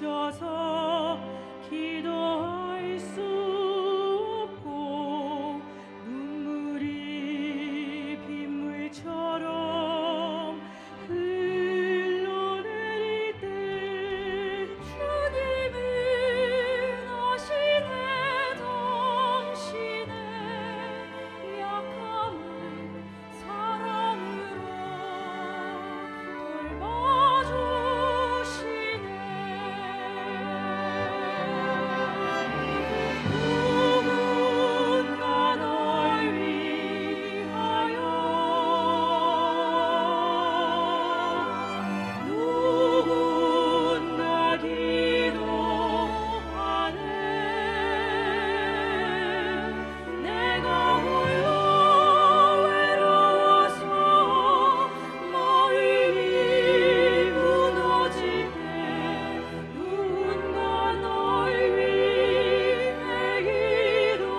멈춰서 기도할 수 없고 눈물이 빗물처럼 흘러내릴 때 주님은 아시네 당신의 약함을 사랑으로 돌봐주시네. 누군가 널 위하여 누군가 기도하네. 내가 홀로 외로워서 마음이 무너질 때 누군가 널 위해 기도하네.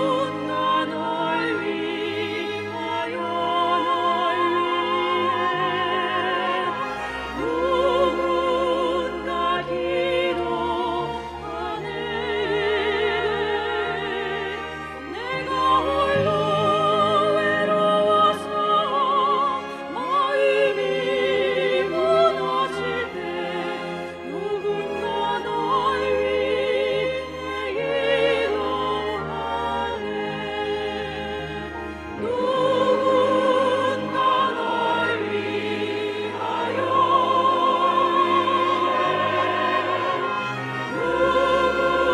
누군가 널 위하여 누군가 기도하네. 내가 홀로 외로워서 마음이 무너질 때 누군가 널 위해 기도하네. 누군가 널 위하여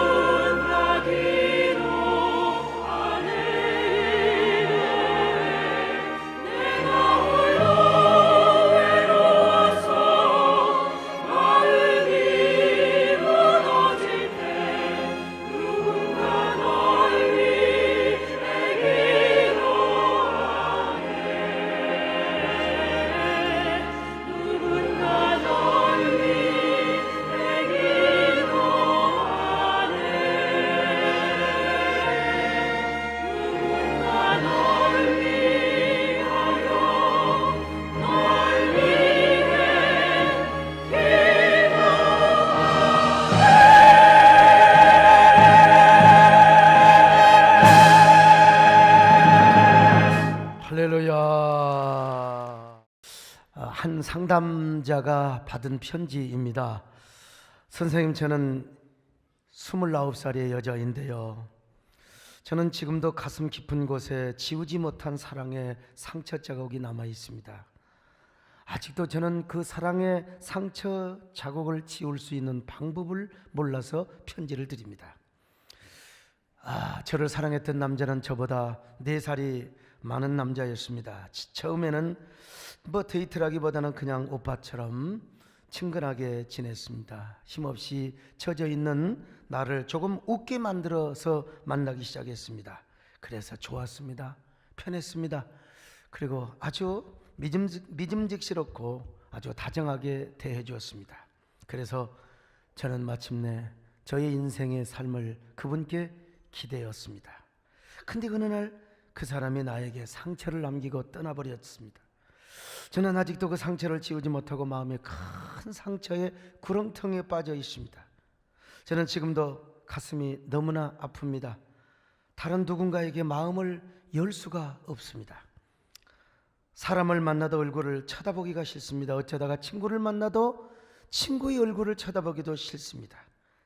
누군가 기도하네. 내가 홀로 외로워서 마음이 무너질 때 누군가 널 위해 기도하네. 누군가 널 위해 기도하네. 누군가 널 위하여 널 할렐루야. 한 상담자가 받은 편지입니다. 선생님, 저는 29살의 여자인데요. 저는 지금도 가슴 깊은 곳에 지우지 못한 사랑의 상처 자국이 남아 있습니다. 아직도 저는 그 사랑의 상처 자국을 지울 수 있는 방법을 몰라서 편지를 드립니다. 저를 사랑했던 남자는 저보다 4살이 많은 남자였습니다. 처음에는 데이트라기보다는 그냥 오빠처럼 친근하게 지냈습니다. 힘없이 처져 있는 나를 조금 웃게 만들어서 만나기 시작했습니다. 그래서 좋았습니다. 편했습니다. 그리고 아주 믿음직스럽고 아주 다정하게 대해 주었습니다. 그래서 저는 마침내 저의 인생의 삶을 그분께 기대었습니다. 근데 어느 날 그 사람이 나에게 상처를 남기고 떠나버렸습니다. 저는 아직도 그 상처를 지우지 못하고 마음에 큰 상처의 구렁텅이에 빠져 있습니다. 저는 지금도 가슴이 너무나 아픕니다. 다른 누군가에게 마음을 열 수가 없습니다. 사람을 만나도 얼굴을 쳐다보기가 싫습니다. 어쩌다가 친구를 만나도 친구의 얼굴을 쳐다보기도 싫습니다.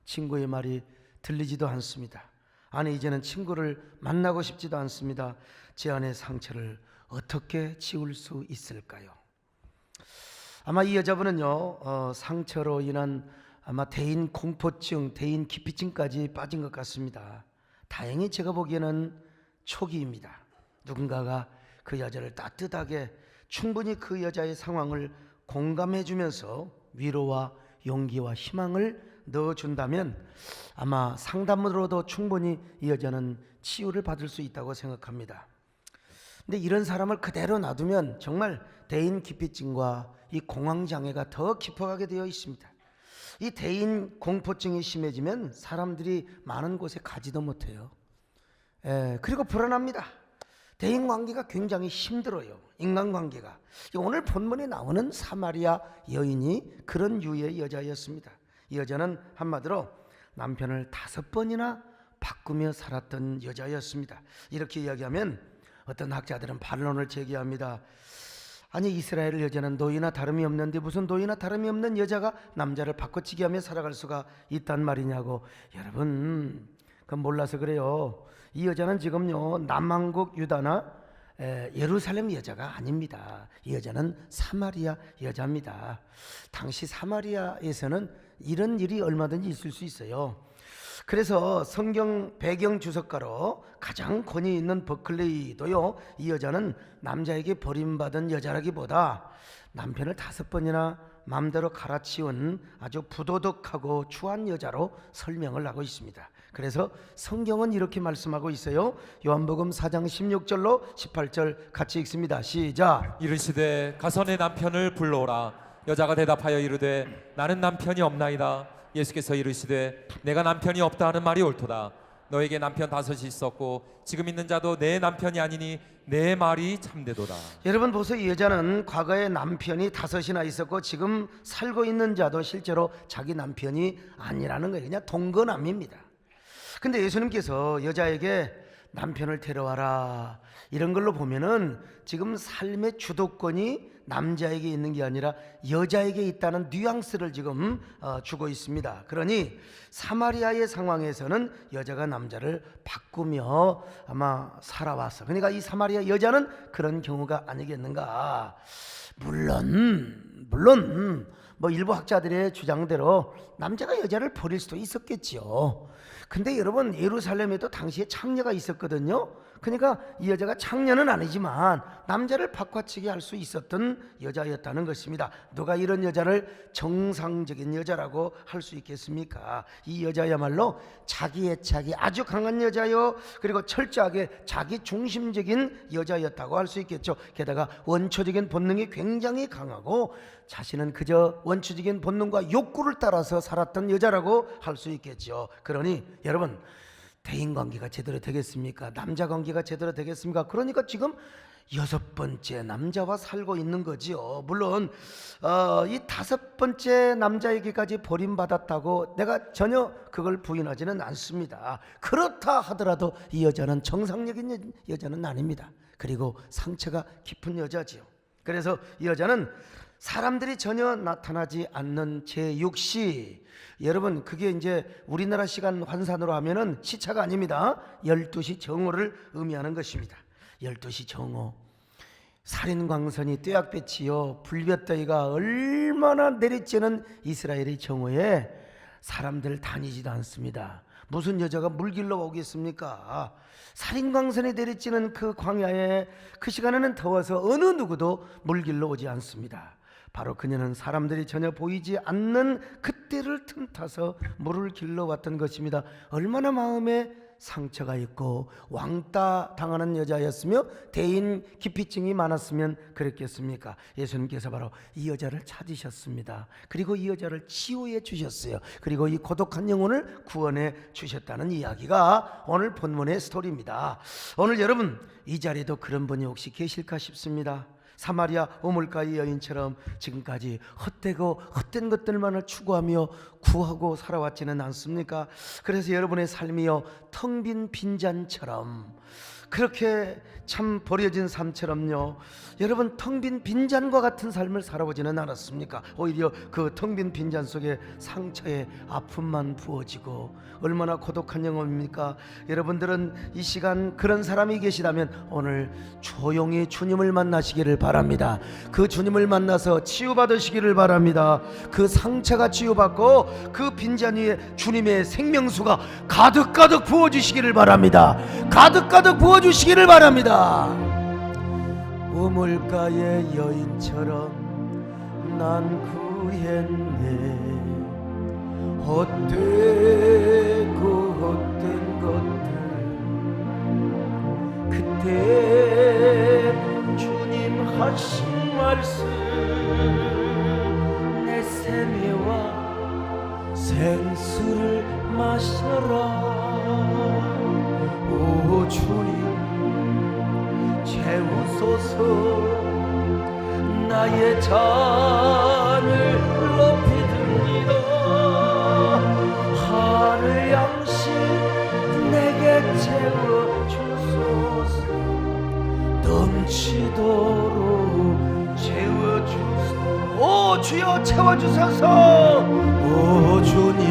친구의 말이 들리지도 않습니다. 아니, 이제는 친구를 만나고 싶지도 않습니다. 제 안의 상처를 어떻게 지울 수 있을까요? 아마 이 여자분은요, 상처로 인한 아마 대인 공포증, 대인 기피증까지 빠진 것 같습니다. 다행히 제가 보기에는 초기입니다. 누군가가 그 여자를 따뜻하게 충분히 그 여자의 상황을 공감해 주면서 위로와 용기와 희망을 넣어준다면 아마 상담으로도 충분히 이 여자는 치유를 받을 수 있다고 생각합니다. 근데 이런 사람을 그대로 놔두면 정말 대인 기피증과 이 공황장애가 더 깊어가게 되어 있습니다. 이 대인 공포증이 심해지면 사람들이 많은 곳에 가지도 못해요. 그리고 불안합니다. 대인관계가 굉장히 힘들어요. 인간관계가. 오늘 본문에 나오는 사마리아 여인이 그런 유의 여자였습니다. 이 여자는 한마디로 남편을 5번이나 바꾸며 살았던 여자였습니다. 이렇게 이야기하면 어떤 학자들은 반론을 제기합니다. 아니, 이스라엘 여자는 노이나 다름이 없는데 무슨 노이나 다름이 없는 여자가 남자를 바꿔치기 하며 살아갈 수가 있단 말이냐고. 여러분, 그건 몰라서 그래요. 이 여자는 지금요, 남한국 유다나 예루살렘 여자가 아닙니다. 이 여자는 사마리아 여자입니다. 당시 사마리아에서는 이런 일이 얼마든지 있을 수 있어요. 그래서 성경 배경 주석가로 가장 권위 있는 버클레이도요, 이 여자는 남자에게 버림받은 여자라기보다 남편을 5번이나 마음대로 갈아치운 아주 부도덕하고 추한 여자로 설명을 하고 있습니다. 그래서 성경은 이렇게 말씀하고 있어요. 요한복음 4장 16절로 18절 같이 읽습니다. 시작. 이르시되 가서 내 남편을 불러오라. 여자가 대답하여 이르되 나는 남편이 없나이다. 예수께서 이르시되 내가 남편이 없다 하는 말이 옳도다. 너에게 남편 5이 있었고 지금 있는 자도 내 남편이 아니니 내 말이 참되도다. 여러분 보세요. 이 여자는 과거에 남편이 5이나 있었고 지금 살고 있는 자도 실제로 자기 남편이 아니라는 거예요. 그냥 동거남입니다. 근데 예수님께서 여자에게 남편을 데려와라 이런 걸로 보면은 지금 삶의 주도권이 남자에게 있는 게 아니라 여자에게 있다는 뉘앙스를 지금 주고 있습니다. 그러니 사마리아의 상황에서는 여자가 남자를 바꾸며 아마 살아왔어. 그러니까 이 사마리아 여자는 그런 경우가 아니겠는가. 물론 뭐 일부 학자들의 주장대로 남자가 여자를 버릴 수도 있었겠지요. 근데 여러분, 예루살렘에도 당시에 창녀가 있었거든요. 그러니까 이 여자가 창녀는 아니지만 남자를 바꿔치기 할 수 있었던 여자였다는 것입니다. 누가 이런 여자를 정상적인 여자라고 할 수 있겠습니까? 이 여자야말로 자기 애착이 아주 강한 여자요, 그리고 철저하게 자기 중심적인 여자였다고 할 수 있겠죠. 게다가 원초적인 본능이 굉장히 강하고 자신은 그저 원초적인 본능과 욕구를 따라서 살았던 여자라고 할 수 있겠죠. 그러니 여러분, 대인관계가 제대로 되겠습니까? 남자관계가 제대로 되겠습니까? 그러니까 지금 6번째 남자와 살고 있는 거지요. 물론 이 5번째 남자에게까지 버림받았다고 내가 전혀 그걸 부인하지는 않습니다. 그렇다 하더라도 이 여자는 정상적인 여자는 아닙니다. 그리고 상처가 깊은 여자지요. 그래서 이 여자는 사람들이 전혀 나타나지 않는 제6시, 여러분 그게 이제 우리나라 시간 환산으로 하면은 시차가 아닙니다. 12시 정오를 의미하는 것입니다. 12시 정오, 살인광선이 떼약볕이요 불볕더위가 얼마나 내리쬐는 이스라엘의 정오에 사람들 다니지도 않습니다. 무슨 여자가 물 길러 오겠습니까? 살인광선이 내리쬐는 그 광야에 그 시간에는 더워서 어느 누구도 물 길러 오지 않습니다. 바로 그녀는 사람들이 전혀 보이지 않는 그때를 틈타서 물을 길러왔던 것입니다. 얼마나 마음에 상처가 있고 왕따 당하는 여자였으며 대인 기피증이 많았으면 그랬겠습니까? 예수님께서 바로 이 여자를 찾으셨습니다. 그리고 이 여자를 치유해 주셨어요. 그리고 이 고독한 영혼을 구원해 주셨다는 이야기가 오늘 본문의 스토리입니다. 오늘 여러분 이 자리에도 그런 분이 혹시 계실까 싶습니다. 사마리아 우물가의 여인처럼 지금까지 헛되고 헛된 것들만을 추구하며 구하고 살아왔지는 않습니까? 그래서 여러분의 삶이요 텅 빈 빈잔처럼 그렇게 참 버려진 삶처럼요 여러분 텅 빈 빈잔과 같은 삶을 살아보지는 않았습니까? 오히려 그 텅 빈 빈잔 속에 상처에 아픔만 부어지고 얼마나 고독한 영혼입니까? 여러분들은 이 시간 그런 사람이 계시다면 오늘 조용히 주님을 만나시기를 바랍니다. 그 주님을 만나서 치유받으시기를 바랍니다. 그 상처가 치유받고 그 빈잔 위에 주님의 생명수가 가득가득 부어주시기를 바랍니다. 가득가득 부어주시기를 바랍니다. 우물가의 여인처럼 난 구했네. 헛되고 헛된 것들 그때 주님 하신 말씀 내 세매와 생수를 마셔라. 오 주님 채우소서. 나의 잔을 높이 듭니다. 하늘 양식 내게 채워주소서. 넘치도록 채워주소서. 오 주여 채워주소서. 오 주님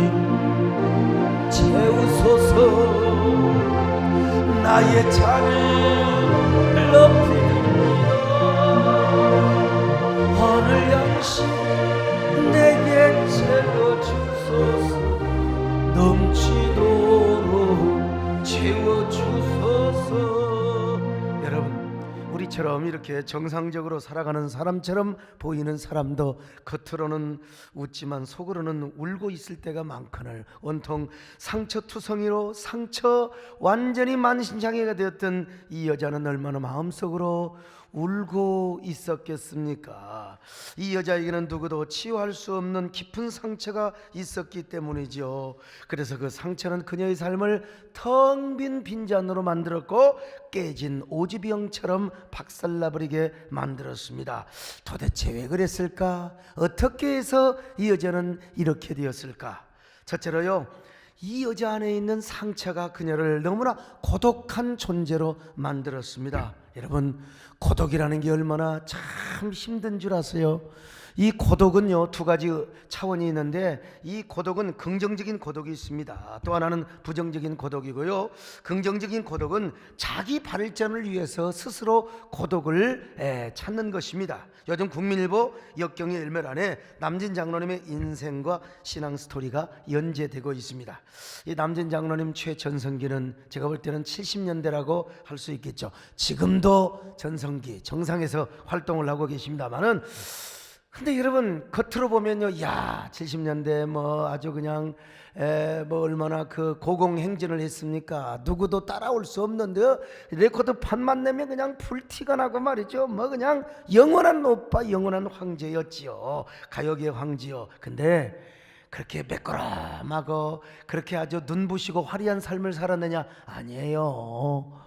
채우소서. 나의 잔을 높이 듭니다. 하늘 양식 내게 채워주소서. 넘치도록 채워주소서. 여러분 우리처럼 이렇게 정상적으로 살아가는 사람처럼 보이는 사람도 겉으로는 웃지만 속으로는 울고 있을 때가 많거늘 온통 상처투성이로 상처 완전히 만신창이가 되었던 이 여자는 얼마나 마음속으로 울고 있었겠습니까? 이 여자에게는 누구도 치유할 수 없는 깊은 상처가 있었기 때문이죠. 그래서 그 상처는 그녀의 삶을 텅 빈 빈잔으로 만들었고 깨진 오지병처럼 박살나버리게 만들었습니다. 도대체 왜 그랬을까? 어떻게 해서 이 여자는 이렇게 되었을까? 첫째로요, 이 여자 안에 있는 상처가 그녀를 너무나 고독한 존재로 만들었습니다. 여러분 고독이라는 게 얼마나 참 힘든 줄 아세요? 이 고독은요 두 가지 차원이 있는데 이 고독은 긍정적인 고독이 있습니다. 또 하나는 부정적인 고독이고요. 긍정적인 고독은 자기 발전을 위해서 스스로 고독을 찾는 것입니다. 요즘 국민일보 역경의 일면안에 남진 장로님의 인생과 신앙 스토리가 연재되고 있습니다. 이 남진 장로님 최전성기는 제가 볼 때는 70년대라고 할 수 있겠죠. 지금도 전성기 정상에서 활동을 하고 계십니다만은 근데 여러분 겉으로 보면요, 야 70년대 뭐 아주 그냥 뭐 얼마나 그 고공행진을 했습니까? 누구도 따라올 수 없는데 레코드 판만 내면 그냥 불티가 나고 말이죠. 뭐 그냥 영원한 오빠, 영원한 황제였지요. 가요계 황제요. 근데 그렇게 매끄럼하고 그렇게 아주 눈부시고 화려한 삶을 살았느냐? 아니에요.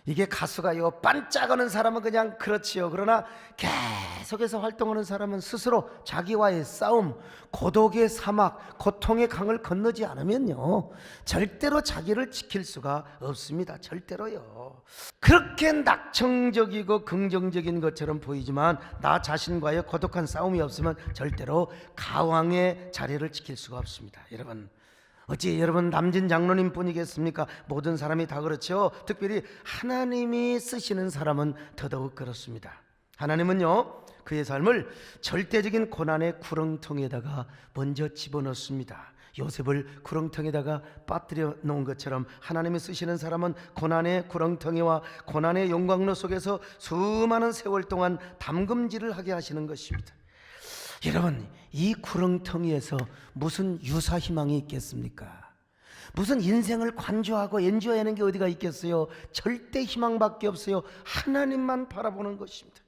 이게 가수가요 반짝하는 사람은 그냥 그렇지요. 그러나 계속해서 활동하는 사람은 스스로 자기와의 싸움, 고독의 사막, 고통의 강을 건너지 않으면요 절대로 자기를 지킬 수가 없습니다. 절대로요. 그렇게 낙천적이고 긍정적인 것처럼 보이지만 나 자신과의 고독한 싸움이 없으면 절대로 가왕의 자리를 지킬 수가 없습니다. 여러분 어찌 여러분 남진 장로님 뿐이겠습니까? 모든 사람이 다 그렇죠. 특별히 하나님이 쓰시는 사람은 더더욱 그렇습니다. 하나님은요 그의 삶을 절대적인 고난의 구렁텅이에다가 먼저 집어넣습니다. 요셉을 구렁텅이에다가 빠뜨려 놓은 것처럼 하나님이 쓰시는 사람은 고난의 구렁텅이와 고난의 용광로 속에서 수많은 세월 동안 담금질을 하게 하시는 것입니다. 여러분 이 구렁텅이에서 무슨 유사희망이 있겠습니까? 무슨 인생을 관조하고 엔조하는 게 어디가 있겠어요? 절대 희망밖에 없어요. 하나님만 바라보는 것입니다.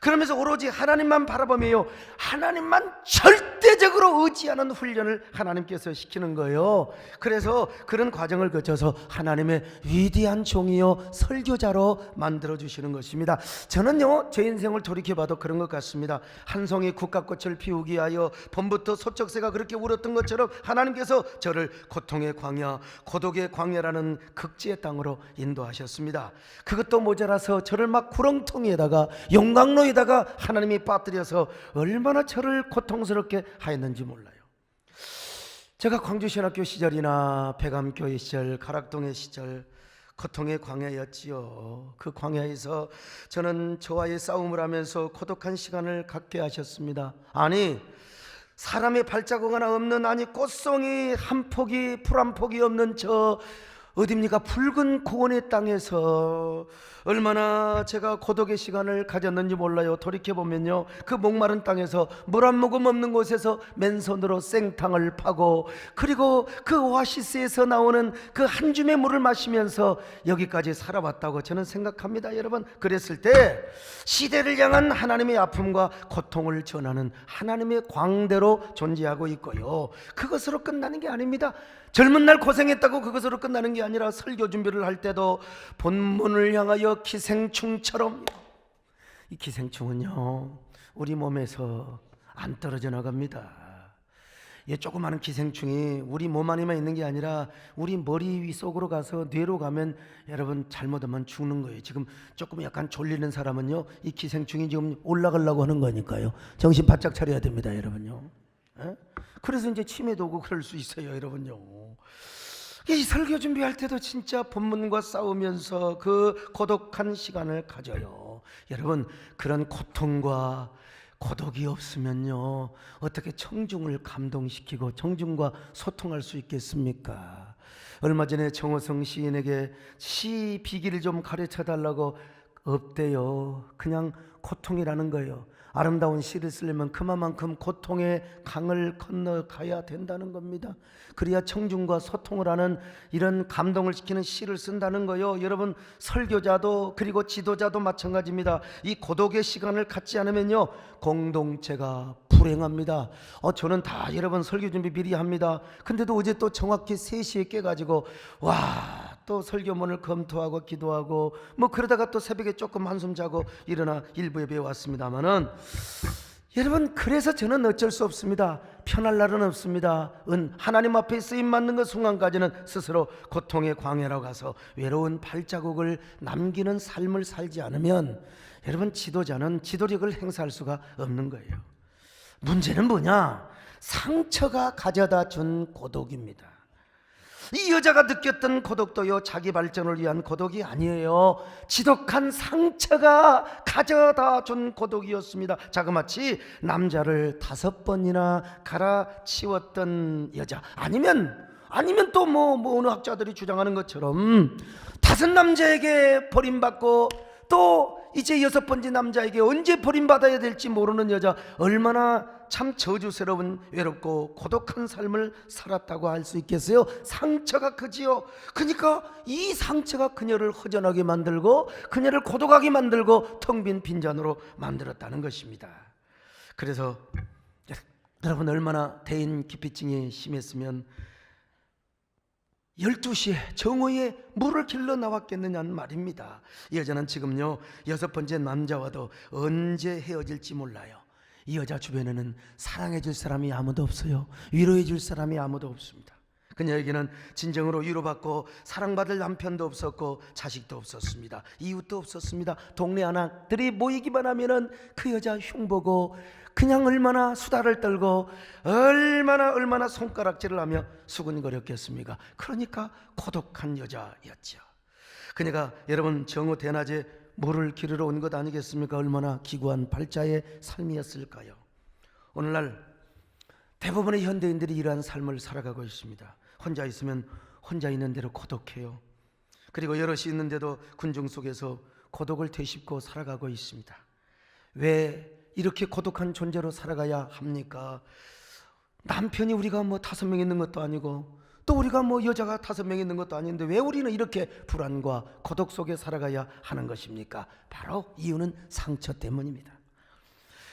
그러면서 오로지 하나님만 바라보며요, 하나님만 절대적으로 의지하는 훈련을 하나님께서 시키는 거예요. 그래서 그런 과정을 거쳐서 하나님의 위대한 종이요 설교자로 만들어 주시는 것입니다. 저는요, 제 인생을 돌이켜봐도 그런 것 같습니다. 한 송이 국화꽃을 피우기 위하여 봄부터 소쩍새가 그렇게 울었던 것처럼 하나님께서 저를 고통의 광야, 고독의 광야라는 극지의 땅으로 인도하셨습니다. 그것도 모자라서 저를 막 구렁텅이에다가 용광로에다가 하나님이 빠뜨려서 얼마나 저를 고통스럽게 하였는지 몰라요. 제가 광주신학교 시절이나 백암교회 시절, 가락동의 시절 고통의 광야였지요. 그 광야에서 저는 저와의 싸움을 하면서 고독한 시간을 갖게 하셨습니다. 아니, 사람의 발자국 하나 없는, 아니 꽃송이 한 폭이, 풀 한 폭이 없는 저 어딥니까 붉은 고원의 땅에서 얼마나 제가 고독의 시간을 가졌는지 몰라요. 돌이켜보면요, 그 목마른 땅에서 물 한 모금 없는 곳에서 맨손으로 생탕을 파고, 그리고 그 오아시스에서 나오는 그 한 줌의 물을 마시면서 여기까지 살아왔다고 저는 생각합니다. 여러분, 그랬을 때 시대를 향한 하나님의 아픔과 고통을 전하는 하나님의 광대로 존재하고 있고요, 그것으로 끝나는 게 아닙니다. 젊은 날 고생했다고 그것으로 끝나는 게 아니라 설교 준비를 할 때도 본문을 향하여 기생충처럼, 이 기생충은요 우리 몸에서 안 떨어져 나갑니다. 이 조그마한 기생충이 우리 몸 안에만 있는 게 아니라 우리 머리 위 속으로 가서 뇌로 가면 여러분 잘못하면 죽는 거예요. 지금 조금 약간 졸리는 사람은요, 이 기생충이 지금 올라가려고 하는 거니까요, 정신 바짝 차려야 됩니다, 여러분요. 에? 그래서 이제 치매도 오고 그럴 수 있어요, 여러분요. 이 설교 준비할 때도 진짜 본문과 싸우면서 그 고독한 시간을 가져요. 여러분, 그런 고통과 고독이 없으면요 어떻게 청중을 감동시키고 청중과 소통할 수 있겠습니까? 얼마 전에 정호성 시인에게 시 비기를 좀 가르쳐 달라고, 없대요. 그냥 고통이라는 거예요. 아름다운 시를 쓰려면 그만큼 고통의 강을 건너가야 된다는 겁니다. 그래야 청중과 소통을 하는, 이런 감동을 시키는 시를 쓴다는 거요. 여러분, 설교자도 그리고 지도자도 마찬가지입니다. 이 고독의 시간을 갖지 않으면요 공동체가 불행합니다. 저는 다 여러분 설교 준비 미리 합니다. 근데도 어제 또 정확히 3시에 깨가지고 또 설교문을 검토하고 기도하고 그러다가 또 새벽에 조금 한숨 자고 일어나 일부 예배에 왔습니다만은, 여러분, 그래서 저는 어쩔 수 없습니다. 편할 날은 없습니다. 하나님 앞에 쓰임 받는 그 순간까지는 스스로 고통의 광야로 가서 외로운 발자국을 남기는 삶을 살지 않으면 여러분, 지도자는 지도력을 행사할 수가 없는 거예요. 문제는 뭐냐? 상처가 가져다 준 고독입니다. 이 여자가 느꼈던 고독도요 자기 발전을 위한 고독이 아니에요. 지독한 상처가 가져다 준 고독이었습니다. 자그마치 남자를 5번이나 갈아치웠던 여자, 아니면 또 어느 학자들이 주장하는 것처럼 5 남자에게 버림받고 또 이제 6번째 남자에게 언제 버림받아야 될지 모르는 여자, 얼마나 참 저주스러운 외롭고 고독한 삶을 살았다고 할 수 있겠어요? 상처가 크지요. 그러니까 이 상처가 그녀를 허전하게 만들고 그녀를 고독하게 만들고 텅 빈 빈잔으로 만들었다는 것입니다. 그래서 여러분, 얼마나 대인 기피증이 심했으면 12시에 정오에 물을 길러 나왔겠느냐는 말입니다. 이 여자는 지금요 6번째 남자와도 언제 헤어질지 몰라요. 이 여자 주변에는 사랑해 줄 사람이 아무도 없어요. 위로해 줄 사람이 아무도 없습니다. 그녀에게는 진정으로 위로받고 사랑받을 남편도 없었고 자식도 없었습니다. 이웃도 없었습니다. 동네 아낙들이 모이기만 하면은 그 여자 흉보고 그냥 얼마나 수다를 떨고 얼마나 손가락질을 하며 수근거렸겠습니까? 그러니까 고독한 여자였죠. 그녀가 여러분 정오 대낮에 물을 기르러 온 것 아니겠습니까? 얼마나 기구한 발자의 삶이었을까요? 오늘날 대부분의 현대인들이 이러한 삶을 살아가고 있습니다. 혼자 있으면 혼자 있는 대로 고독해요. 그리고 여럿이 있는데도 군중 속에서 고독을 되씹고 살아가고 있습니다. 왜 이렇게 고독한 존재로 살아가야 합니까? 남편이 우리가 5명 있는 것도 아니고 또 우리가 여자가 5명 있는 것도 아닌데 왜 우리는 이렇게 불안과 고독 속에 살아가야 하는 것입니까? 바로 이유는 상처 때문입니다.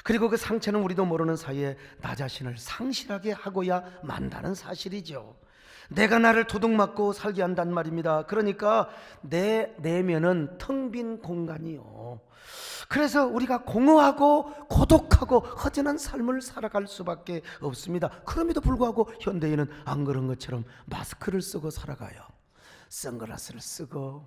그리고 그 상처는 우리도 모르는 사이에 나 자신을 상실하게 하고야 만다는 사실이죠. 내가 나를 도둑맞고 살게 한단 말입니다. 그러니까 내 내면은 텅 빈 공간이요. 그래서 우리가 공허하고 고독하고 허전한 삶을 살아갈 수밖에 없습니다. 그럼에도 불구하고 현대인은 안 그런 것처럼 마스크를 쓰고 살아가요. 선글라스를 쓰고,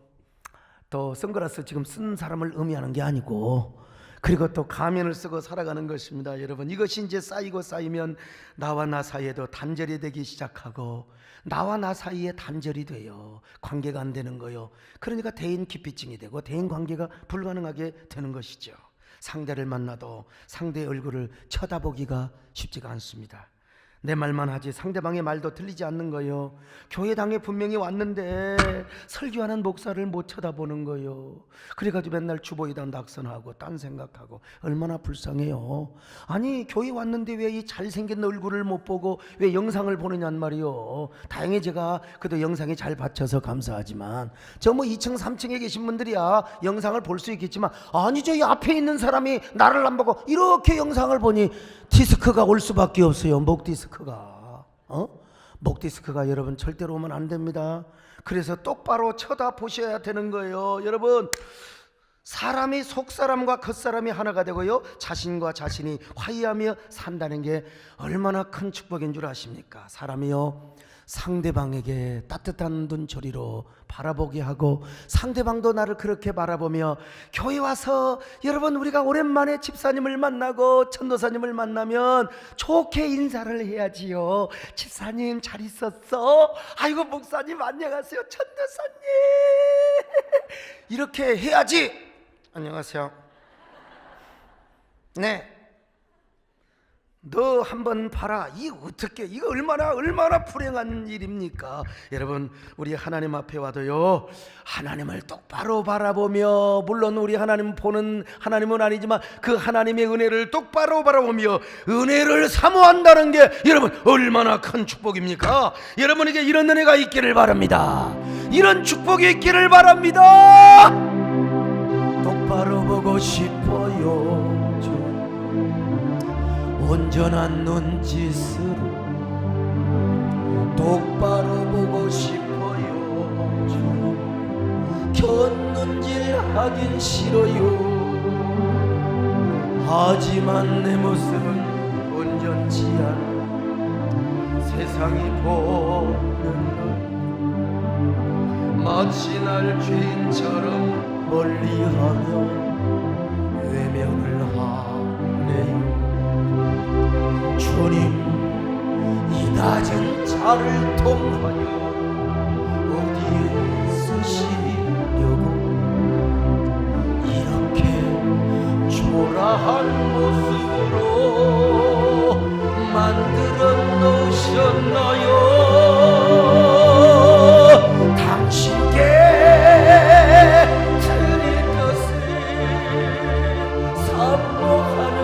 또 선글라스 지금 쓴 사람을 의미하는 게 아니고, 그리고 또 가면을 쓰고 살아가는 것입니다. 여러분, 이것이 이제 쌓이고 쌓이면 나와 나 사이에도 단절이 되기 시작하고, 나와 나 사이에 단절이 돼요. 관계가 안 되는 거요. 그러니까 대인 기피증이 되고 대인 관계가 불가능하게 되는 것이죠. 상대를 만나도 상대의 얼굴을 쳐다보기가 쉽지가 않습니다. 내 말만 하지 상대방의 말도 들리지 않는 거요. 교회당에 분명히 왔는데 설교하는 목사를 못 쳐다보는 거요. 그래가지고 맨날 주보에다 낙선하고 딴 생각하고 얼마나 불쌍해요. 아니, 교회 왔는데 왜 이 잘생긴 얼굴을 못 보고 왜 영상을 보느냔 말이요. 다행히 제가 그래도 영상이 잘 받쳐서 감사하지만, 저 뭐 2층 3층에 계신 분들이야 영상을 볼 수 있겠지만, 아니 저 이 앞에 있는 사람이 나를 안 보고 이렇게 영상을 보니 디스크가 올 수밖에 없어요. 목 디스크가. 목 디스크가 여러분 절대로 오면 안 됩니다. 그래서 똑바로 쳐다보셔야 되는 거예요. 여러분, 사람이 속사람과 겉사람이 하나가 되고요, 자신과 자신이 화해하며 산다는 게 얼마나 큰 축복인 줄 아십니까? 사람이요, 상대방에게 따뜻한 눈초리로 바라보게 하고 상대방도 나를 그렇게 바라보며, 교회 와서 여러분 우리가 오랜만에 집사님을 만나고 전도사님을 만나면 좋게 인사를 해야지요. 집사님 잘 있었어? 아이고 목사님 안녕하세요. 전도사님 이렇게 해야지. 안녕하세요. 네, 너 한번 봐라. 이 어떻게, 이거 얼마나 불행한 일입니까? 여러분, 우리 하나님 앞에 와도요, 하나님을 똑바로 바라보며, 물론 우리 하나님 보는 하나님은 아니지만 그 하나님의 은혜를 똑바로 바라보며 은혜를 사모한다는 게 여러분 얼마나 큰 축복입니까? 여러분에게 이런 은혜가 있기를 바랍니다. 이런 축복이 있기를 바랍니다. 똑바로 보고 싶어요. 온전한 눈짓으로 똑바로 보고 싶어요. 곁눈질 하긴 싫어요. 하지만 내 모습은 온전치 않아. 세상이 보는 것 마치 날 죄인처럼 멀리하며 외면을 하네요. 주님, 이 낮은 차를 통하여 어디에 쓰시려고 이렇게 초라한 모습으로 만들어 놓으셨나요? 당신께 드릴 것을 사모하는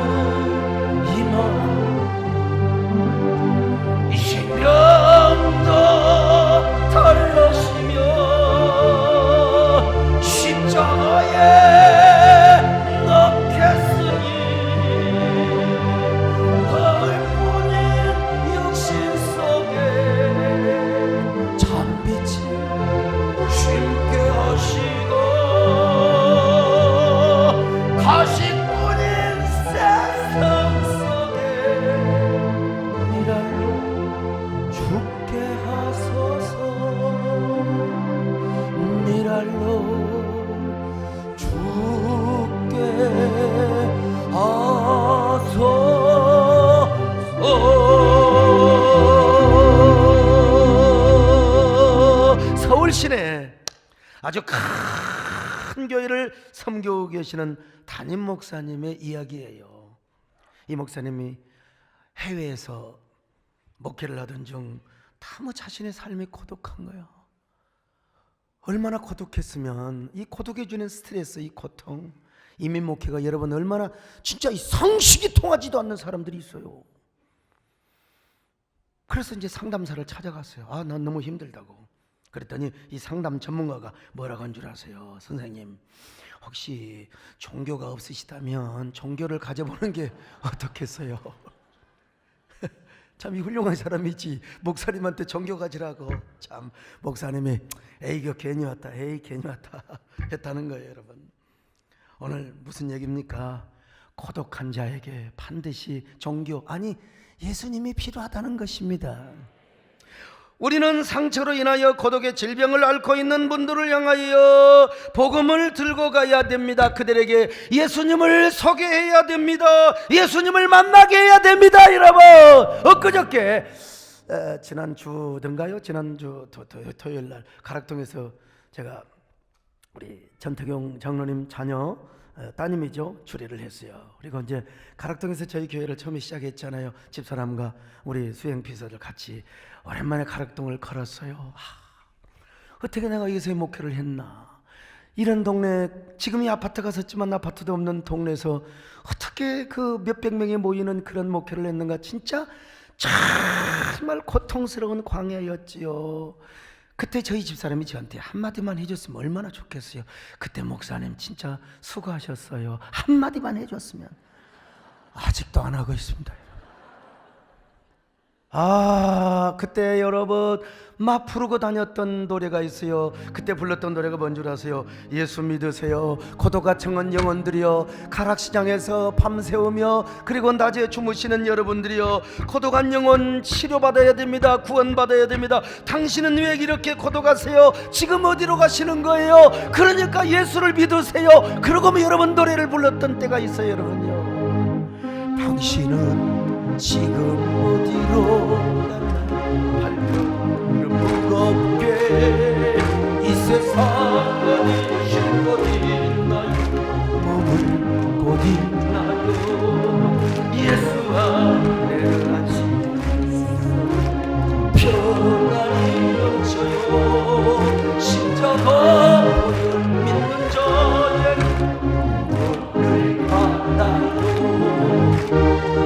이 마음, 명도 달러시며 십자가에 넣겠으니 헐뿐인 육신 속에 참빛을 쉽게 하시고 가시뿐인 세상 속에 미랄로 죽게 하소서. 미랄로 죽게 하소서. 서울 시내 아주 큰 교회를 섬기고 계시는 담임 목사님의 이야기예요. 이 목사님이 해외에서 목회를 하던 중 너무 자신의 삶이 고독한 거예요. 얼마나 고독했으면, 이 고독해 주는 스트레스, 이 고통, 이민 목회가 여러분 얼마나 진짜 이 상식이 통하지도 않는 사람들이 있어요. 그래서 이제 상담사를 찾아갔어요. 아, 난 너무 힘들다고. 그랬더니 이 상담 전문가가 뭐라고 한 줄 아세요? 선생님, 혹시 종교가 없으시다면 종교를 가져보는 게 어떻겠어요? 참 훌륭한 사람이지 목사님한테 종교 가지라고. 참 목사님이 에이 이거 괜히 왔다, 에이 괜히 왔다 했다는 거예요. 여러분, 오늘 무슨 얘기입니까? 고독한 자에게 반드시 종교, 아니 예수님이 필요하다는 것입니다. 우리는 상처로 인하여 고독의 질병을 앓고 있는 분들을 향하여 복음을 들고 가야 됩니다. 그들에게 예수님을 소개해야 됩니다. 예수님을 만나게 해야 됩니다. 여러분, 엊그저께 지난주든가요? 지난주 토요일 날 가락동에서 제가 우리 전태경 장로님 자녀 따님이죠, 주례를 했어요. 그리고 이제 가락동에서 저희 교회를 처음에 시작했잖아요. 집사람과 우리 수행비서들 같이 오랜만에 가락동을 걸었어요. 어떻게 내가 여기서 목회를 했나? 이런 동네, 지금이 아파트가 섰지만 아파트도 없는 동네에서 어떻게 그 몇백 명이 모이는 그런 목회를 했는가? 진짜 정말 고통스러운 광야였지요. 그때 저희 집사람이 저한테 한마디만 해줬으면 얼마나 좋겠어요. 그때 목사님 진짜 수고하셨어요. 한마디만 해줬으면. 아직도 안 하고 있습니다. 그때 여러분 막 부르고 다녔던 노래가 있어요. 그때 불렀던 노래가 뭔 줄 아세요? 예수 믿으세요. 고독과 청한 영혼들이여, 가락시장에서 밤새우며 그리고 낮에 주무시는 여러분들이여, 고독한 영혼 치료받아야 됩니다. 구원받아야 됩니다. 당신은 왜 이렇게 고독하세요? 지금 어디로 가시는 거예요? 그러니까 예수를 믿으세요. 그러고 여러분 노래를 불렀던 때가 있어요. 여러분요, 당신은 지금 어디로 가나? 무겁게 이 세상에 쉴 곳 있나요? 머물 곳 있나요? 예수 안에 같이 평안이 넘쳐요. 십자가를 믿는 자에게 오늘 받아요.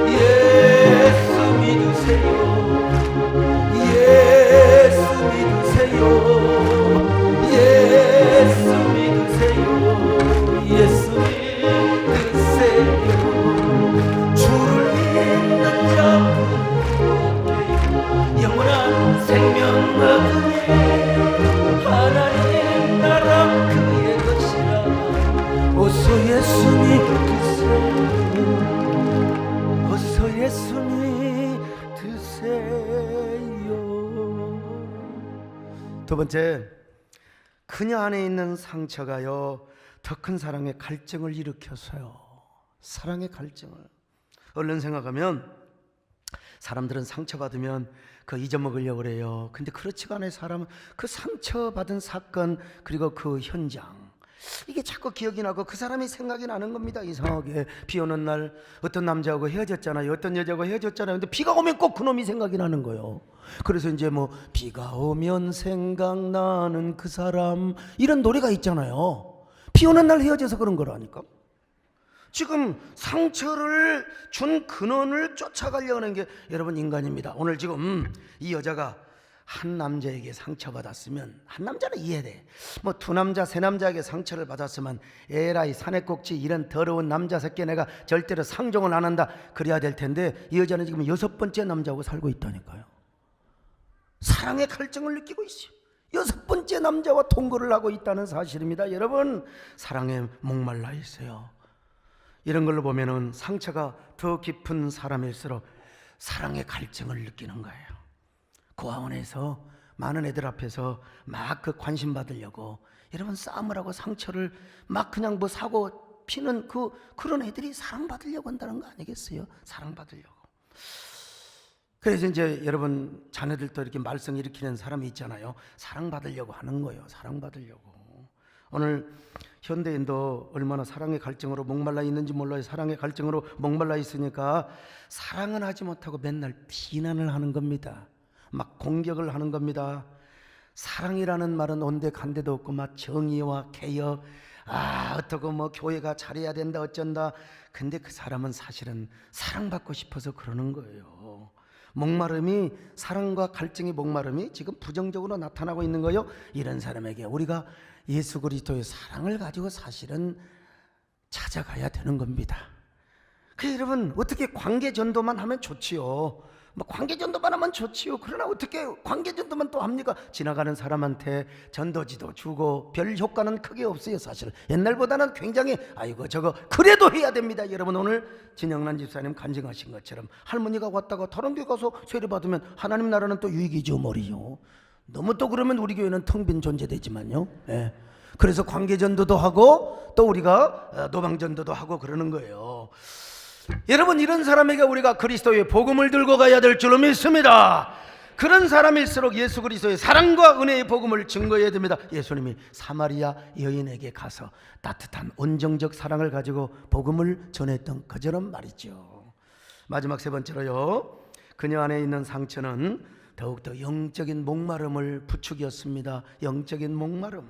예수 믿으세요. 예수 믿으세요. 예수 믿으세요. 예수 믿으세요. 주를 믿는 자는 영원한 생명 얻으니 하나님 나라 그의 것이라. 어서 예수 믿으세요. 어서 예수 믿으세요. 두 번째, 그녀 안에 있는 상처가요 더 큰 사랑의 갈증을 일으켰어요. 사랑의 갈증을. 얼른 생각하면 사람들은 상처받으면 그 잊어먹으려고 그래요. 근데 그렇지가 않아요. 사람은 그 상처받은 사건 그리고 그 현장, 이게 자꾸 기억이 나고 그 사람이 생각이 나는 겁니다. 이상하게 비 오는 날 어떤 남자하고 헤어졌잖아요. 어떤 여자하고 헤어졌잖아요. 근데 비가 오면 꼭 그놈이 생각이 나는 거예요. 그래서 이제 뭐 비가 오면 생각나는 그 사람, 이런 노래가 있잖아요. 비 오는 날 헤어져서 그런 거라니까. 지금 상처를 준 근원을 쫓아가려고 하는 게 여러분 인간입니다. 오늘 지금 이 여자가 한 남자에게 상처받았으면, 한 남자는 이해돼. 뭐 두 남자 세 남자에게 상처를 받았으면 에라이 사내꼭지 이런 더러운 남자 새끼 내가 절대로 상종을 안 한다 그래야 될 텐데, 이 여자는 지금 6번째 남자하고 살고 있다니까요. 사랑의 갈증을 느끼고 있어요. 6번째 남자와 통거를 하고 있다는 사실입니다. 여러분, 사랑에 목말라 있어요. 이런 걸로 보면은 상처가 더 깊은 사람일수록 사랑의 갈증을 느끼는 거예요. 고아원에서 많은 애들 앞에서 막 그 관심 받으려고 여러분 싸움을 하고 상처를 막 그냥 뭐 사고 피는 그런 애들이 사랑받으려고 한다는 거 아니겠어요? 사랑받으려고. 그래서 이제 여러분 자녀들도 이렇게 말썽 일으키는 사람이 있잖아요. 사랑받으려고 하는 거예요. 사랑받으려고. 오늘 현대인도 얼마나 사랑의 갈증으로 목말라 있는지 몰라요. 사랑의 갈증으로 목말라 있으니까 사랑은 하지 못하고 맨날 비난을 하는 겁니다. 막 공격을 하는 겁니다. 사랑이라는 말은 온데 간데도 없고 막 정의와 개혁, 어떻고 뭐 교회가 잘해야 된다 어쩐다. 근데 그 사람은 사실은 사랑받고 싶어서 그러는 거예요. 목마름이, 사랑과 갈증의 목마름이 지금 부정적으로 나타나고 있는 거예요. 이런 사람에게 우리가 예수 그리스도의 사랑을 가지고 사실은 찾아가야 되는 겁니다. 그 여러분, 어떻게 관계 전도만 하면 좋지요. 뭐 관계 전도만 하면 좋지요. 그러나 어떻게 관계 전도만 또 합니까? 지나가는 사람한테 전도지도 주고 별 효과는 크게 없어요. 사실 옛날보다는 굉장히 아이고 저거 그래도 해야 됩니다. 여러분, 오늘 진영란 집사님 간증하신 것처럼 할머니가 왔다가 다른 교회 가서 세례 받으면 하나님 나라는 또 유익이죠. 머리요. 너무 또 그러면 우리 교회는 텅 빈 존재되지만요. 예. 그래서 관계 전도도 하고 또 우리가 노방 전도도 하고 그러는 거예요. 여러분, 이런 사람에게 우리가 그리스도의 복음을 들고 가야 될 줄로 믿습니다. 그런 사람일수록 예수 그리스도의 사랑과 은혜의 복음을 증거해야 됩니다. 예수님이 사마리아 여인에게 가서 따뜻한 온정적 사랑을 가지고 복음을 전했던 그처럼 말이죠. 마지막 세 번째로요, 그녀 안에 있는 상처는 더욱더 영적인 목마름을 부추겼습니다. 영적인 목마름.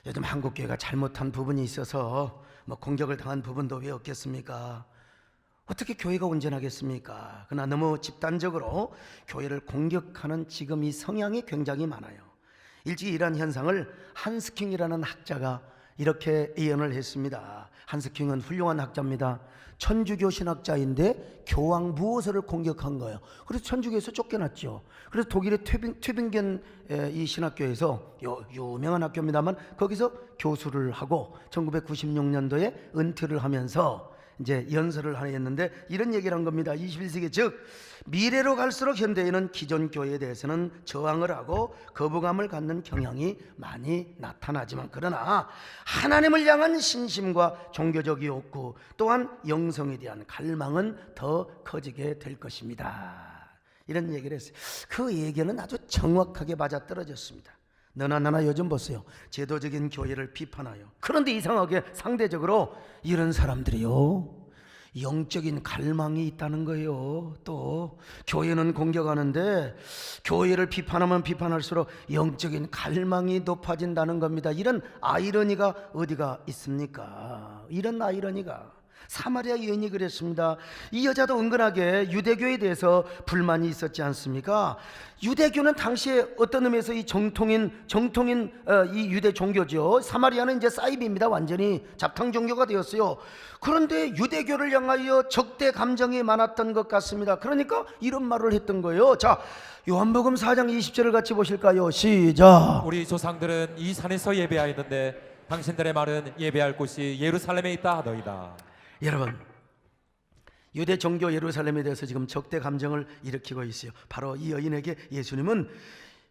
요즘 한국교회가 잘못한 부분이 있어서 공격을 당한 부분도 왜 없겠습니까? 어떻게 교회가 온전하겠습니까? 그러나 너무 집단적으로 교회를 공격하는 지금 이 성향이 굉장히 많아요. 일찍이 이러한 현상을 한스킹이라는 학자가 이렇게 예언을 했습니다. 한스킹은 훌륭한 학자입니다. 천주교 신학자인데 교황 무호서를 공격한 거예요. 그래서 천주교에서 쫓겨났죠. 그래서 독일의 튜빙겐 이 신학교에서 유명한 학교입니다만 거기서 교수를 하고 1996년도에 은퇴를 하면서 이제 연설을 하나 했는데 이런 얘기를 한 겁니다. 21세기 즉 미래로 갈수록 현대에는 기존 교회에 대해서는 저항을 하고 거부감을 갖는 경향이 많이 나타나지만 그러나 하나님을 향한 신심과 종교적 욕구 또한 영성에 대한 갈망은 더 커지게 될 것입니다. 이런 얘기를 했어요. 그 얘기는 아주 정확하게 맞아떨어졌습니다. 너나 나나 요즘 보세요. 제도적인 교회를 비판하여 그런데 이상하게 상대적으로 이런 사람들이요 영적인 갈망이 있다는 거예요. 또 교회는 공격하는데 교회를 비판하면 비판할수록 영적인 갈망이 높아진다는 겁니다. 이런 아이러니가 어디가 있습니까? 이런 아이러니가. 사마리아 여인이 그랬습니다. 이 여자도 은근하게 유대교에 대해서 불만이 있었지 않습니까? 유대교는 당시에 어떤 의미에서 이 정통인 이 유대 종교죠. 사마리아는 이제 사이비입니다. 완전히 잡탕 종교가 되었어요. 그런데 유대교를 향하여 적대 감정이 많았던 것 같습니다. 그러니까 이런 말을 했던 거예요. 자, 요한복음 4장 20절을 같이 보실까요? 시작. 우리 조상들은 이 산에서 예배하였는데 당신들의 말은 예배할 곳이 예루살렘에 있다 하더이다. 여러분, 유대 종교 예루살렘에 대해서 지금 적대 감정을 일으키고 있어요. 바로 이 여인에게 예수님은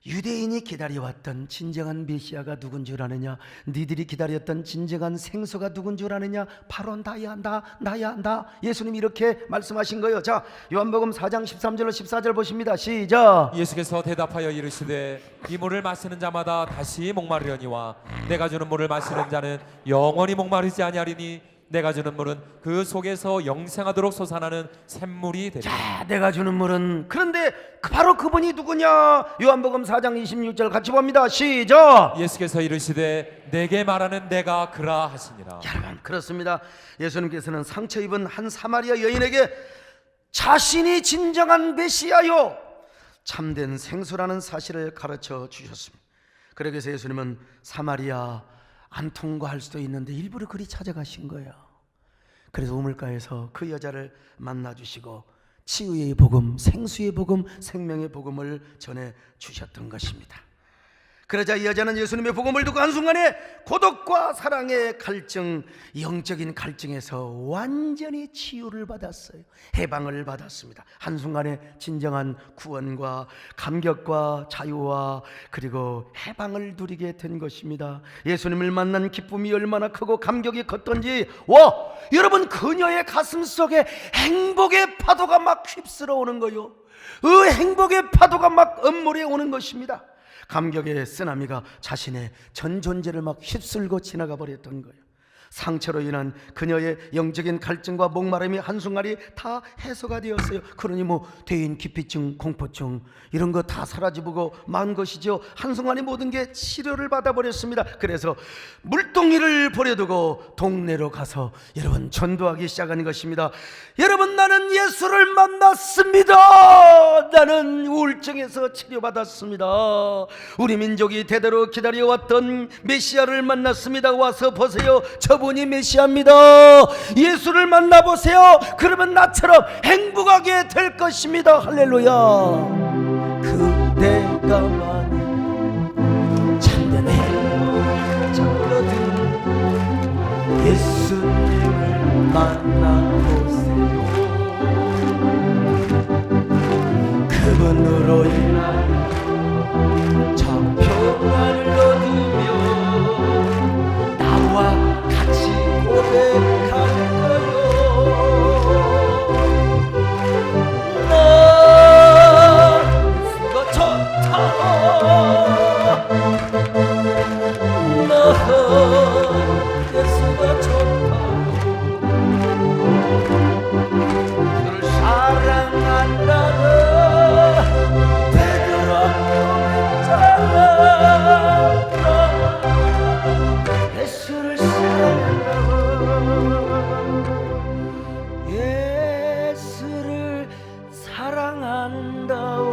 유대인이 기다려왔던 진정한 메시아가 누군 줄 아느냐, 니들이 기다렸던 진정한 생수가 누군 줄 아느냐, 바로 나야 나. 예수님이 이렇게 말씀하신 거예요. 자, 요한복음 4장 13절로 14절 보십니다. 시작. 예수께서 대답하여 이르시되 이 물을 마시는 자마다 다시 목마르려니와 내가 주는 물을 마시는 자는 영원히 목마르지 아니하리니 내가 주는 물은 그 속에서 영생하도록 솟아나는 샘물이 되리라. 자, 내가 주는 물은, 그런데 바로 그분이 누구냐? 요한복음 4장 26절 같이 봅니다. 시작. 예수께서 이르시되 내게 말하는 내가 그라 하시니라. 여러분, 그렇습니다. 예수님께서는 상처 입은 한 사마리아 여인에게 자신이 진정한 메시아요 참된 생수라는 사실을 가르쳐 주셨습니다. 그래서 예수님은 사마리아 안 통과할 수도 있는데 일부러 그리 찾아가신 거예요. 그래서 우물가에서 그 여자를 만나주시고 치유의 복음, 생수의 복음, 생명의 복음을 전해 주셨던 것입니다. 그러자 이 여자는 예수님의 복음을 듣고 한순간에 고독과 사랑의 갈증, 영적인 갈증에서 완전히 치유를 받았어요. 해방을 받았습니다. 한순간에 진정한 구원과 감격과 자유와 그리고 해방을 누리게 된 것입니다. 예수님을 만난 기쁨이 얼마나 크고 감격이 컸던지, 와, 여러분, 그녀의 가슴 속에 행복의 파도가 막 휩쓸어 오는 거요. 그 행복의 파도가 막 엄몰해 오는 것입니다. 감격의 쓰나미가 자신의 전 존재를 막 휩쓸고 지나가 버렸던 거예요. 상처로 인한 그녀의 영적인 갈증과 목마름이 한순간에 다 해소가 되었어요. 그러니 뭐 대인 기피증, 공포증 이런 거 다 사라지고 만 것이죠. 한순간에 모든 게 치료를 받아버렸습니다. 그래서 물동이를 버려두고 동네로 가서 여러분 전도하기 시작한 것입니다. 여러분, 나는 예수를 만났습니다. 나는 우울증에서 치료받았습니다. 우리 민족이 대대로 기다려왔던 메시아를 만났습니다. 와서 보세요. 저분이 메시아입니다. 예수를 만나보세요. 그러면 나처럼 행복하게 될 것입니다. 할렐루야. 그대가 많은 참된 행복을 찾거든 예수님을 만나보세요. 그분으로 인하여 참 평안을 얻으며 나와 같이 고백할 거요. 나 예수가 좋다. 나 예수가 좋다. 그를 사랑한다는 베드로 고백자가 예수를 사랑한다고 예수를 사랑한다고.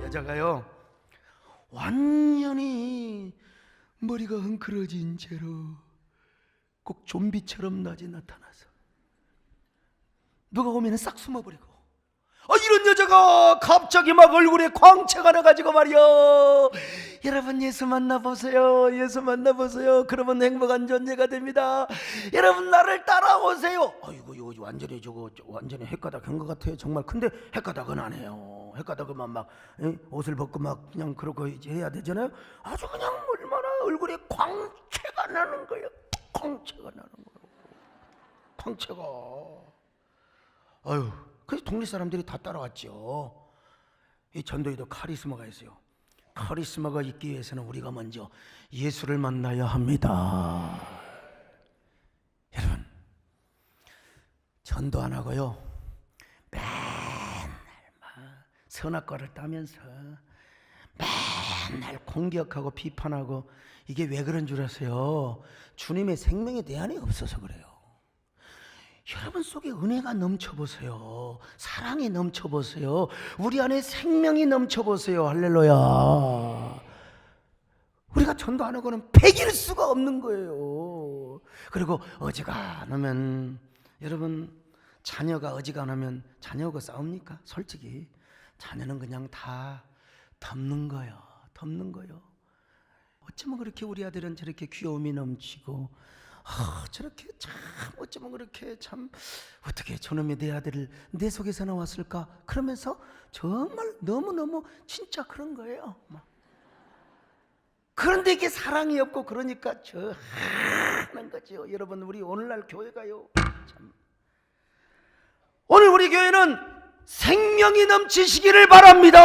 여자가요 완전히 머리가 헝클어진 채로 꼭 좀비처럼 낮에 나타나서 누가 오면 싹 숨어버리고, 이런 여자가 갑자기 막 얼굴에 광채가 나가지고 말이야. 여러분, 예수 만나보세요. 예수 만나보세요. 그러면 행복한 존재가 됩니다. 여러분, 나를 따라오세요. 이거 완전히 완전히 헷가닥 한 것 같아요. 정말. 근데 헷가닥은 안 해요. 헷가닥은 막 옷을 벗고 막 그냥 그러고 이제 해야 되잖아요. 아주 그냥 얼마나 얼굴에 광채가 나는 거예요. 광채가 나는 거예요. 광채가. 그래서 동네 사람들이 다 따라왔죠. 이 전도에도 카리스마가 있어요. 카리스마가 있기 위해서는 우리가 먼저 예수를 만나야 합니다. 여러분, 전도 안 하고요 맨날 막 선악과를 따면서 맨날 공격하고 비판하고, 이게 왜 그런 줄 아세요? 주님의 생명에 대안이 없어서 그래요. 여러분 속에 은혜가 넘쳐보세요. 사랑이 넘쳐보세요. 우리 안에 생명이 넘쳐보세요. 할렐루야. 우리가 전도 안 하고는 배길 수가 없는 거예요. 그리고 어지간하면, 여러분, 자녀가 어지간하면 자녀하고 싸웁니까? 솔직히 자녀는 그냥 다 덮는 거예요. 덮는 거예요. 어쩌면 그렇게 우리 아들은 저렇게 귀여움이 넘치고, 저렇게 참 어쩌면 그렇게 참 어떻게 저놈이 내 아들을 내 속에서 나왔을까? 그러면서 정말 너무너무 진짜 그런 거예요. 그런데 이게 사랑이 없고 그러니까 저 하는 거죠. 여러분, 우리 오늘날 교회가요, 참 오늘 우리 교회는 생명이 넘치시기를 바랍니다.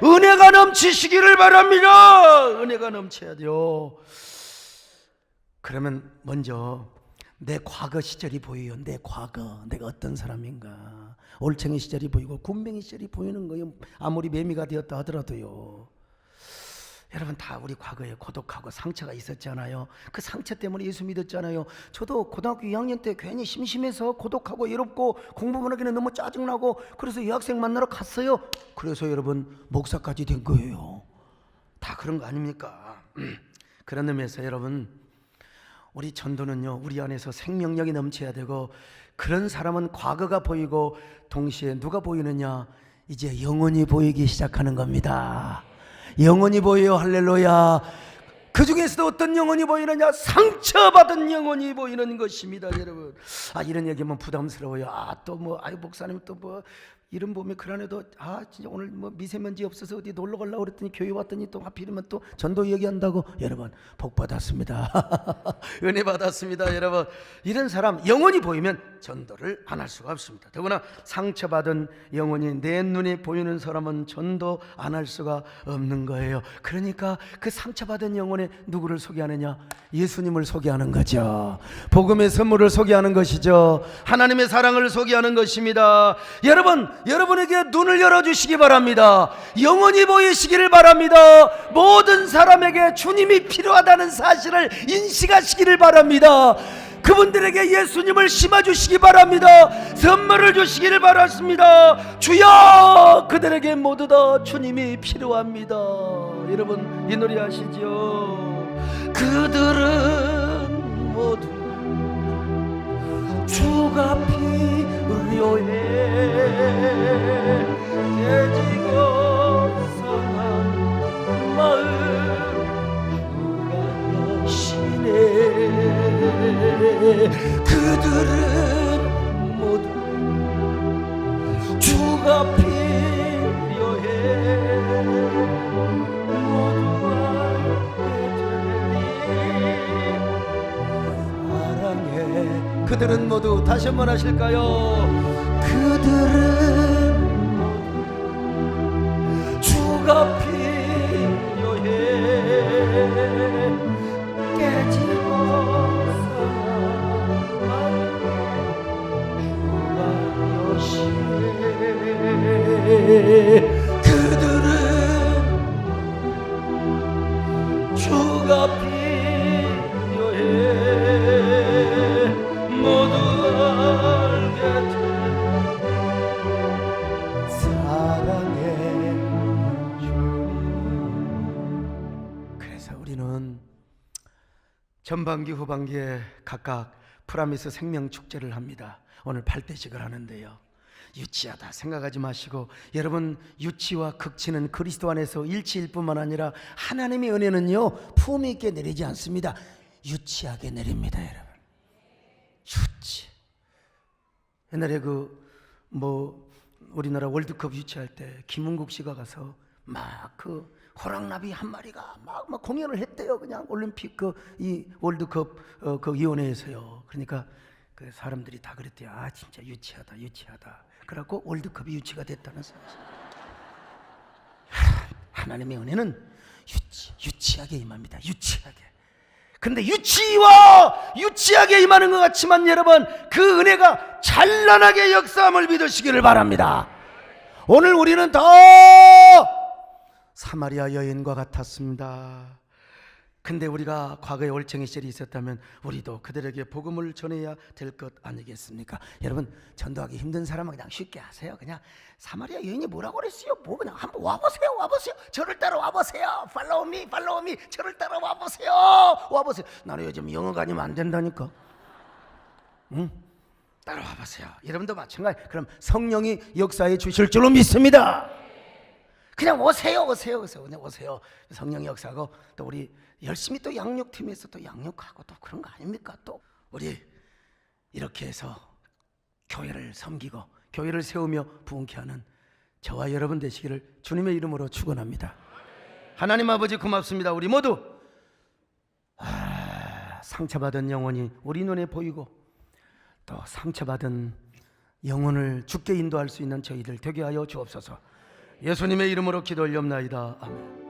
은혜가 넘치시기를 바랍니다. 은혜가 넘쳐야 돼요. 그러면 먼저 내 과거 시절이 보여요. 내 과거, 내가 어떤 사람인가. 올챙이 시절이 보이고 군뱅이 시절이 보이는 거예요. 아무리 매미가 되었다 하더라도요. 여러분, 다 우리 과거에 고독하고 상처가 있었잖아요. 그 상처 때문에 예수 믿었잖아요. 저도 고등학교 2학년 때 괜히 심심해서 고독하고 외롭고 공부만 하기는 너무 짜증나고 그래서 여학생 만나러 갔어요. 그래서 여러분 목사까지 된 거예요. 다 그런 거 아닙니까? 그런 의미에서 여러분, 우리 전도는요, 우리 안에서 생명력이 넘쳐야 되고, 그런 사람은 과거가 보이고 동시에 누가 보이느냐? 이제 영혼이 보이기 시작하는 겁니다. 영혼이 보여요. 할렐루야. 그 중에서도 어떤 영혼이 보이느냐? 상처받은 영혼이 보이는 것입니다. 여러분, 이런 얘기하면 부담스러워요. 목사님 또 이름 보면 그 안에도 진짜 오늘 뭐 미세먼지 없어서 어디 놀러 가려고 그랬더니 교회 왔더니 또 하필이면 또 전도 얘기한다고. 여러분 복 받았습니다. 은혜 받았습니다. 여러분 이런 사람 영혼이 보이면 전도를 안 할 수가 없습니다. 더구나 상처받은 영혼이 내 눈에 보이는 사람은 전도 안 할 수가 없는 거예요. 그러니까 그 상처받은 영혼에 누구를 소개하느냐? 예수님을 소개하는 거죠. 복음의 선물을 소개하는 것이죠. 하나님의 사랑을 소개하는 것입니다. 여러분에게 눈을 열어주시기 바랍니다. 영원히 보이시기를 바랍니다. 모든 사람에게 주님이 필요하다는 사실을 인식하시기를 바랍니다. 그분들에게 예수님을 심어주시기 바랍니다. 선물을 주시기를 바랍니다. 주여, 그들에게 모두 다 주님이 필요합니다. 여러분 이 노래 아시죠? 그들은 모두 주가 필요해. 깨지고 상한 마음 주가 여시네. 그들은 모두 주가 필요해. 모두 사랑해. 그들은 모두 다시 한번 하실까요? 그들은 모두 주가 필요해. 깨지고 상한 주가 여시네. 그들은 주가 필요해. 모두 알게 돼. 사랑해 주님. 그래서 우리는 전반기 후반기에 각각 프라미스 생명 축제를 합니다. 오늘 8대식을 하는데요, 유치하다 생각하지 마시고, 여러분 유치와 극치는 그리스도 안에서 일치일 뿐만 아니라 하나님의 은혜는요 품위 있게 내리지 않습니다. 유치하게 내립니다. 여러분 유치. 옛날에 우리나라 월드컵 유치할 때 김은국 씨가 가서 막 호랑나비 한 마리가 막 공연을 했대요. 그냥 올림픽 이 월드컵 그 위원회에서요. 그러니까 그 사람들이 다 그랬대요. 진짜 유치하다. 그래갖고 월드컵이 유치가 됐다는 사실. 하나님의 은혜는 유치하게 임합니다. 유치하게. 근데 유치하게 임하는 것 같지만 여러분, 그 은혜가 찬란하게 역사함을 믿으시기를 바랍니다. 오늘 우리는 더 사마리아 여인과 같았습니다. 근데 우리가 과거에 올챙이 시절이 있었다면 우리도 그들에게 복음을 전해야 될 것 아니겠습니까? 여러분 전도하기 힘든 사람은 그냥 쉽게 하세요. 그냥 사마리아 여인이 뭐라고 그랬어요? 그냥 한번 와보세요. 저를 따라 와보세요. Follow me. 저를 따라 와보세요. 나는 요즘 영어가 아니면 안 된다니까. 응? 따라와 보세요. 여러분도 마찬가지. 그럼 성령이 역사해 주실 줄로 믿습니다. 그냥 오세요. 그냥 오세요. 성령이 역사하고 또 우리 열심히 또 양육팀에서 또 양육하고 또 그런 거 아닙니까? 또 우리 이렇게 해서 교회를 섬기고 교회를 세우며 부흥케 하는 저와 여러분 되시기를 주님의 이름으로 축원합니다. 하나님 아버지 고맙습니다. 우리 모두 상처받은 영혼이 우리 눈에 보이고 또 상처받은 영혼을 주께 인도할 수 있는 저희들 되게 하여 주옵소서. 예수님의 이름으로 기도 올리옵나이다. 아멘.